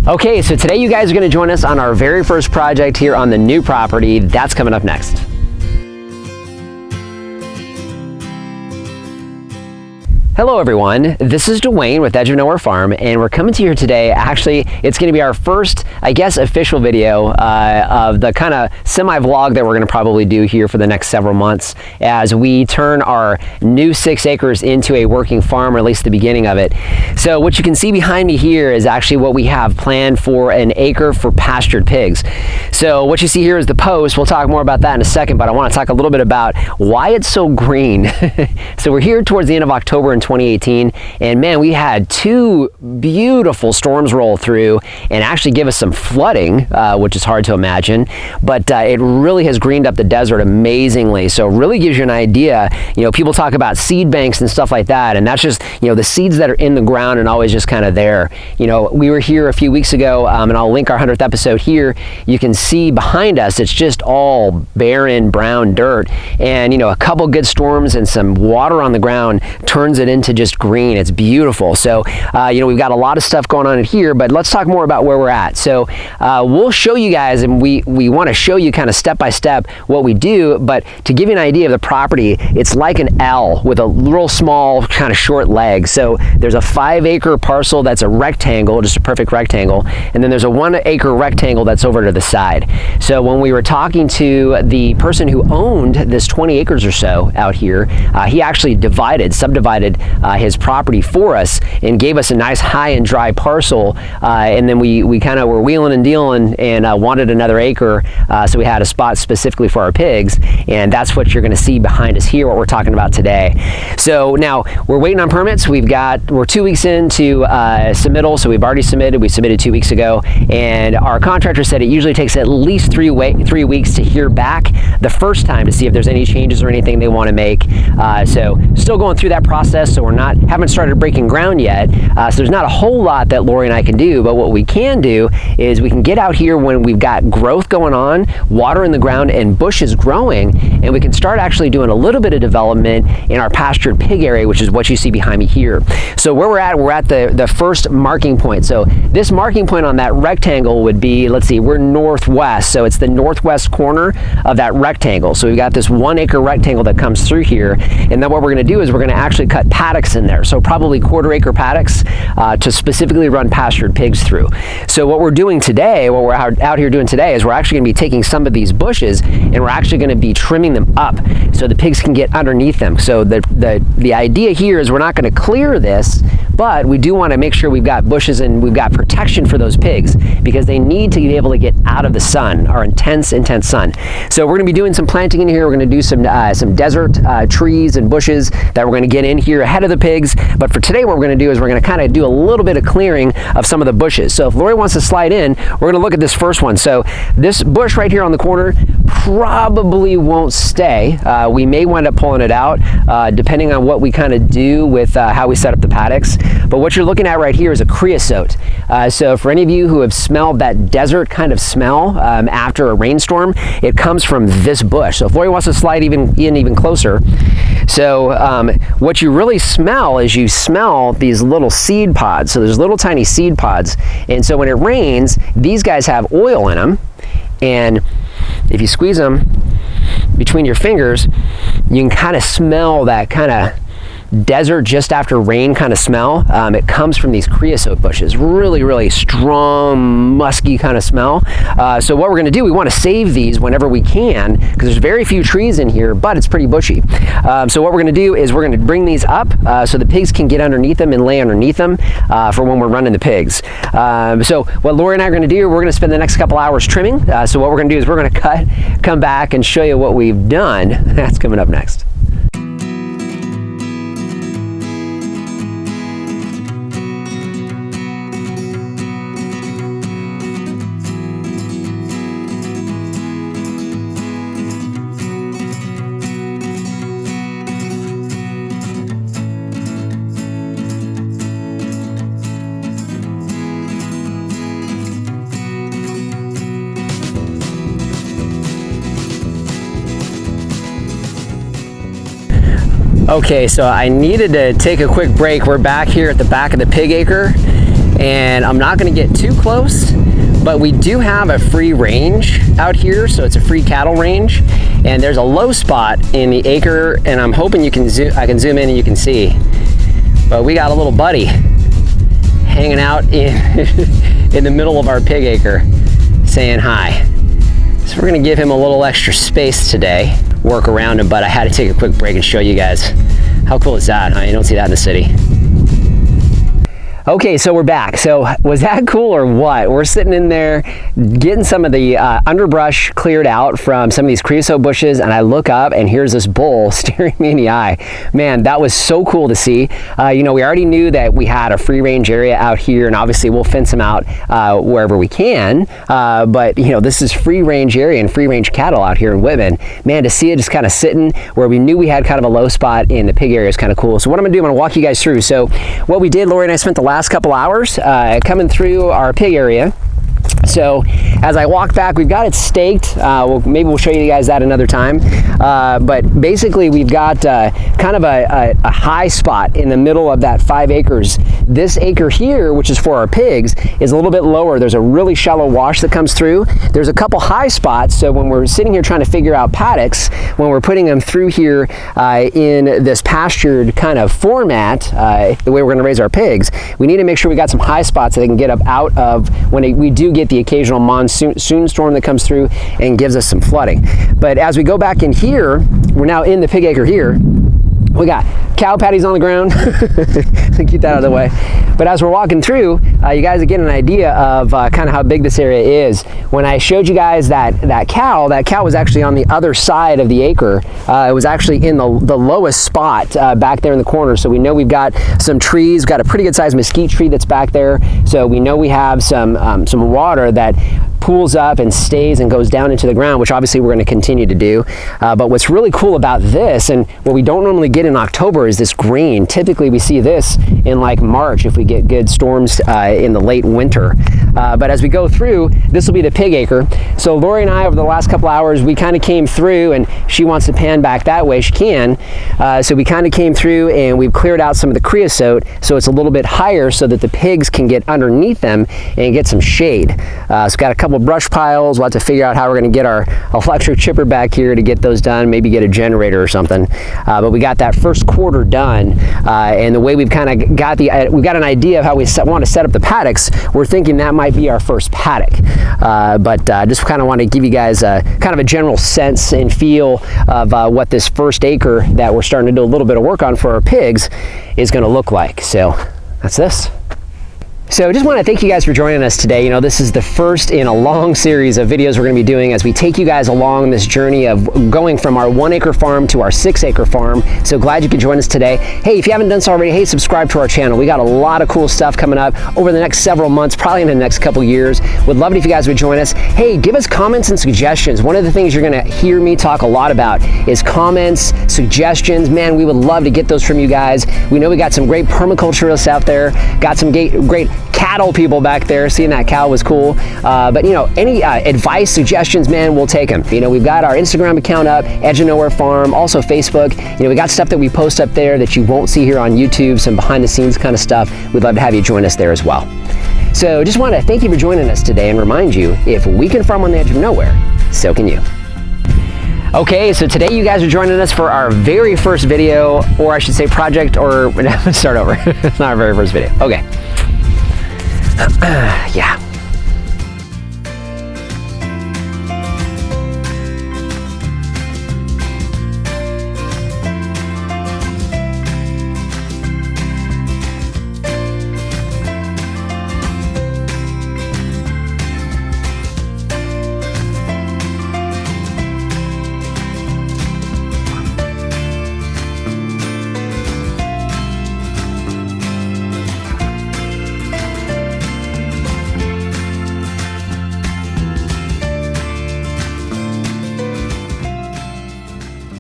Okay, so today you guys are going to join us on our very first project here on the new property. That's coming up next. Hello everyone, this is Dwayne with Edge of Nowhere Farm, and we're coming to you here today. Actually, it's going to be our first, I guess, official video of the kind of semi-vlog that we're going to probably do here for the next several months as we turn our new 6 acres into a working farm, or at least the beginning of it. So what you can see behind me here is actually what we have planned for an acre for pastured pigs. So what you see here is the post. We'll talk more about that in a second, but I want to talk a little bit about why it's so green. So we're here towards the end of October in 2018, and man, we had 2 beautiful storms roll through and actually give us some flooding, which is hard to imagine, but it really has greened up the desert amazingly. So it really gives you an idea. You know, people talk about seed banks and stuff like that, and that's just, you know, the seeds that are in the ground and always just kind of there. You know, we were here a few weeks ago, and I'll link our 100th episode here. You can see behind us, it's just all barren brown dirt, and you know, a couple good storms and some water on the ground turns it into just green. It's beautiful. So you know, we've got a lot of stuff going on in here, but let's talk more about where we're at. So we'll show you guys, and we want to show you kind of step by step what we do, but to give you an idea of the property, it's like an L with a real small kind of short leg. So there's a 5-acre parcel that's a rectangle, just a perfect rectangle, and then there's a 1-acre rectangle that's over to the side. So when we were talking to the person who owned this 20 acres or so out here, he actually subdivided his property for us and gave us a nice high and dry parcel, and then we kind of were wheeling and dealing and wanted another acre, so we had a spot specifically for our pigs, and that's what you're going to see behind us here, what we're talking about today. So now we're waiting on permits. We're 2 weeks into submittal, so we've already submitted. We submitted 2 weeks ago, and our contractor said it usually takes at least 3 weeks to hear back the first time to see if there's any changes or anything they want to make. So still going through that process, so haven't started breaking ground yet. So there's not a whole lot that Lori and I can do, but what we can do is we can get out here when we've got growth going on, water in the ground and bushes growing, and we can start actually doing a little bit of development in our pastured pig area, which is what you see behind me here. So where we're at the first marking point. So this marking point on that rectangle would be, let's see, we're northwest, so it's the northwest corner of that rectangle. So we've got this 1-acre rectangle that comes through here, and then what we're going to do is we're going to actually cut paddocks in there, so probably 1/4-acre paddocks to specifically run pastured pigs through. So what we're doing today, what we're out here doing today, is we're actually going to be taking some of these bushes and we're actually going to be trimming them up so the pigs can get underneath them. So the idea here is we're not going to clear this, but we do want to make sure we've got bushes and we've got protection for those pigs because they need to be able to get out of the sun, our intense sun. So we're going to be doing some planting in here. We're going to do some desert trees and bushes that we're going to get in here ahead of the pigs. But for today, what we're going to do is we're going to kind of do a little bit of clearing of some of the bushes. So if Lori wants to slide in, we're going to look at this first one. So this bush right here on the corner probably won't stay. We may wind up pulling it out depending on what we kind of do with how we set up the paddocks. But what you're looking at right here is a creosote. So for any of you who have smelled that desert kind of smell after a rainstorm, it comes from this bush. So if Lori wants to slide even closer. So what you really smell is you smell these little seed pods. So there's little tiny seed pods. And so when it rains, these guys have oil in them. And if you squeeze them between your fingers, you can kind of smell that kind of desert just after rain kind of smell. It comes from these creosote bushes. Really strong, musky kind of smell. So what we're going to do, we want to save these whenever we can because there's very few trees in here, but it's pretty bushy. So what we're going to do is we're going to bring these up so the pigs can get underneath them and lay underneath them for when we're running the pigs. So what Lori and I are going to do, we're going to spend the next couple hours trimming. So what we're going to do is we're going to come back and show you what we've done. That's coming up next. Okay, so I needed to take a quick break. We're back here at the back of the pig acre, and I'm not gonna get too close, but we do have a free range out here, so it's a free cattle range, and there's a low spot in the acre, and I'm hoping you can I can zoom in and you can see. But we got a little buddy hanging out in the middle of our pig acre saying hi. So we're gonna give him a little extra space today, work around him, but I had to take a quick break and show you guys. How cool is that, huh? You don't see that in the city. Okay, so we're back. So was that cool or what? We're sitting in there getting some of the underbrush cleared out from some of these creosote bushes, and I look up and here's this bull staring me in the eye. Man, that was so cool to see. You know, we already knew that we had a free range area out here, and obviously we'll fence them out wherever we can. But you know, this is free range area and free range cattle out here in Whitman. Man, to see it just kind of sitting where we knew we had kind of a low spot in the pig area is kind of cool. So what I'm gonna do, I'm gonna walk you guys through. So what we did, Lori and I spent the last couple hours coming through our pig area. So as I walk back, we've got it staked. Maybe we'll show you guys that another time. But basically we've got kind of a high spot in the middle of that 5 acres. This acre here, which is for our pigs, is a little bit lower. There's a really shallow wash that comes through. There's a couple high spots. So when we're sitting here trying to figure out paddocks, when we're putting them through here in this pastured kind of format, the way we're gonna raise our pigs, we need to make sure we got some high spots that they can get up out of when we do get the occasional monsoon storm that comes through and gives us some flooding. But as we go back in here, we're now in the pig acre here. We got cow patties on the ground. Keep that out of the way. But as we're walking through, you guys get an idea of kind of how big this area is. When I showed you guys that cow was actually on the other side of the acre. It was actually in the lowest spot back there in the corner. So we know we've got some trees. We've got a pretty good sized mesquite tree that's back there. So we know we have some water that pools up and stays and goes down into the ground, which obviously we're going to continue to do. But what's really cool about this, and what we don't normally get in October, is this green. Typically we see this in like March if we get good storms in the late winter. But as we go through, this will be the pig acre. So Lori and I, over the last couple hours, we kind of came through, and she wants to pan back that way, she can. So we kind of came through and we've cleared out some of the creosote so it's a little bit higher so that the pigs can get underneath them and get some shade. So got a couple brush piles. We'll have to figure out how we're going to get our electric chipper back here to get those done, maybe get a generator or something. But we got that first quarter done, and the way we've kind of got we've got an idea of how we want to set up the paddocks. We're thinking that might be our first paddock. But just kind of want to give you guys kind of a general sense and feel of what this first acre that we're starting to do a little bit of work on for our pigs is going to look like. So that's this. So I just want to thank you guys for joining us today. You know, this is the first in a long series of videos we're going to be doing as we take you guys along this journey of going from our 1 acre farm to our 6 acre farm. So glad you could join us today. Hey, if you haven't done so already, hey, subscribe to our channel. We got a lot of cool stuff coming up over the next several months, probably in the next couple years. Would love it if you guys would join us. Hey, give us comments and suggestions. One of the things you're going to hear me talk a lot about is comments, suggestions. Man, we would love to get those from you guys. We know we got some great permaculturists out there, got some great cattle people back there. Seeing that cow was cool. But you know, any advice, suggestions, man, we'll take them. You know, we've got our Instagram account up, Edge of Nowhere Farm, also Facebook. You know, we got stuff that we post up there that you won't see here on YouTube, some behind the scenes kind of stuff. We'd love to have you join us there as well. So just want to thank you for joining us today and remind you, if we can farm on the edge of nowhere, so can you. Okay, so today you guys are joining us for our very first video, or I should say project, or start over. It's not our very first video. Okay. Yeah.